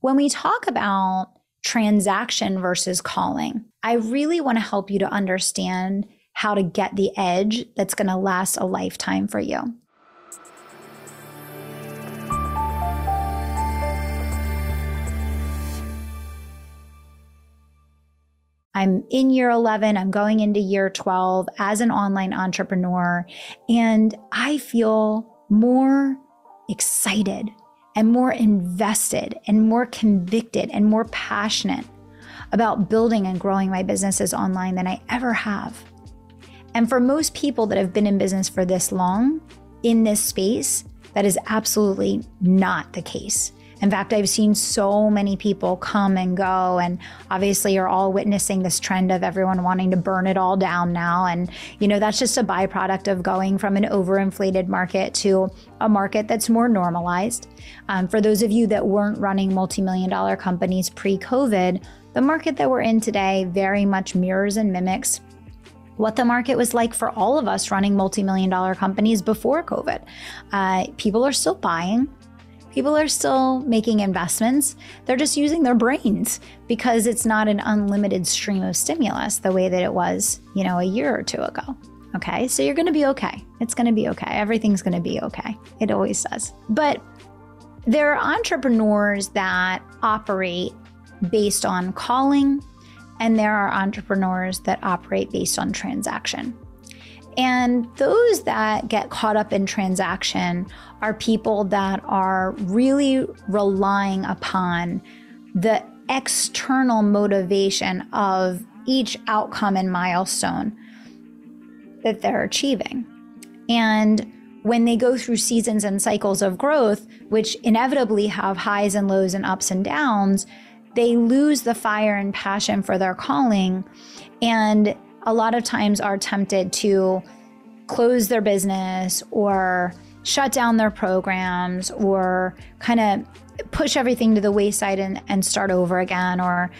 When we talk about transaction versus calling, I really want to help you to understand how to get the edge that's going to last a lifetime for you. I'm in year 11, I'm going into year 12 as an online entrepreneur, and I feel more excited and more invested and more convicted and more passionate about building and growing my businesses online than I ever have. And for most people that have been in business for this long in this space, that is absolutely not the case. In fact, I've seen so many people come and go, and obviously you're all witnessing this trend of everyone wanting to burn it all down now. And, that's just a byproduct of going from an overinflated market to a market that's more normalized. For those of you that weren't running multi-million-dollar companies pre-COVID, the market that we're in today very much mirrors and mimics what the market was like for all of us running multi-million-dollar companies before COVID. People are still buying. People are still making investments. They're just using their brains because it's not an unlimited stream of stimulus the way that it was, a year or two ago. Okay, so you're going to be okay. It's going to be okay. Everything's going to be okay. It always does. But there are entrepreneurs that operate based on calling, and there are entrepreneurs that operate based on transaction. And those that get caught up in transaction are people that are really relying upon the external motivation of each outcome and milestone that they're achieving. And when they go through seasons and cycles of growth, which inevitably have highs and lows and ups and downs, they lose the fire and passion for their calling, and a lot of times are tempted to close their business or shut down their programs or kind of push everything to the wayside and start over again, or,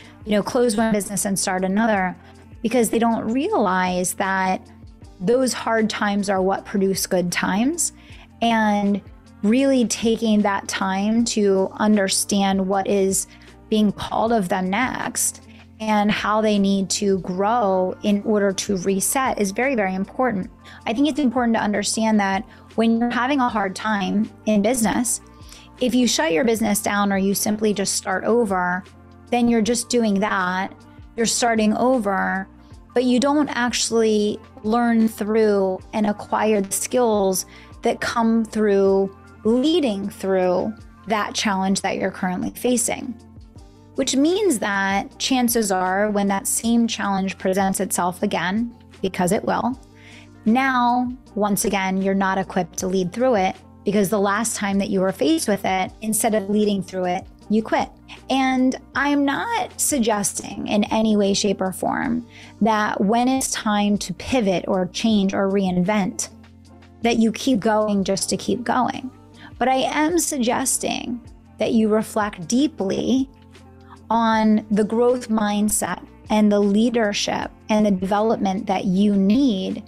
close one business and start another, because they don't realize that those hard times are what produce good times. And really taking that time to understand what is being called of them next and how they need to grow in order to reset is very, very important. I think it's important to understand that when you're having a hard time in business, if you shut your business down or you simply just start over, then you're just doing that. You're starting over, but you don't actually learn through and acquire the skills that come through leading through that challenge that you're currently facing. Which means that chances are when that same challenge presents itself again, because it will, now, once again, you're not equipped to lead through it, because the last time that you were faced with it, instead of leading through it, you quit. And I'm not suggesting in any way, shape, or form that when it's time to pivot or change or reinvent, that you keep going just to keep going. But I am suggesting that you reflect deeply on the growth mindset and the leadership and the development that you need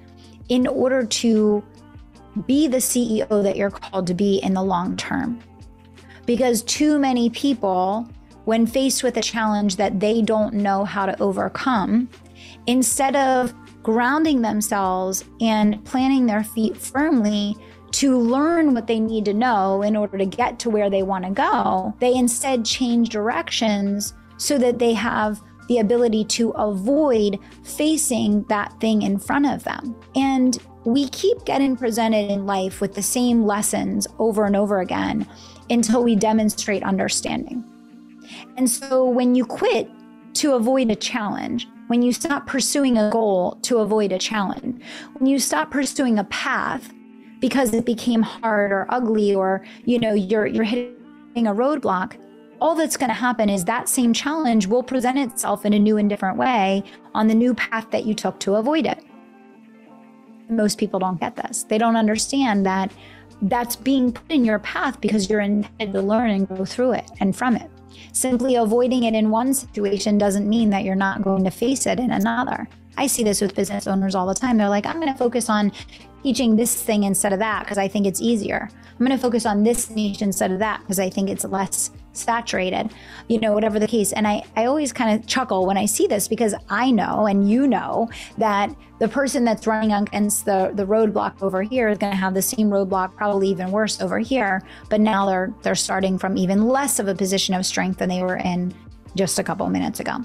in order to be the CEO that you're called to be in the long term. Because too many people, when faced with a challenge that they don't know how to overcome, instead of grounding themselves and planting their feet firmly to learn what they need to know in order to get to where they want to go, they instead change directions so that they have the ability to avoid facing that thing in front of them. And we keep getting presented in life with the same lessons over and over again until we demonstrate understanding. And so when you quit to avoid a challenge, when you stop pursuing a goal to avoid a challenge, when you stop pursuing a path because it became hard or ugly, or you're hitting a roadblock, all that's going to happen is that same challenge will present itself in a new and different way on the new path that you took to avoid it. Most people don't get this. They don't understand that that's being put in your path because you're intended to learn and grow through it and from it. Simply avoiding it in one situation doesn't mean that you're not going to face it in another. I see this with business owners all the time. They're like, I'm going to focus on, teaching this thing instead of that because I think it's easier. I'm going to focus on this niche instead of that because I think it's less saturated, whatever the case. And I always kind of chuckle when I see this because I know, and that the person that's running against the roadblock over here is going to have the same roadblock, probably even worse over here. But now they're starting from even less of a position of strength than they were in just a couple of minutes ago.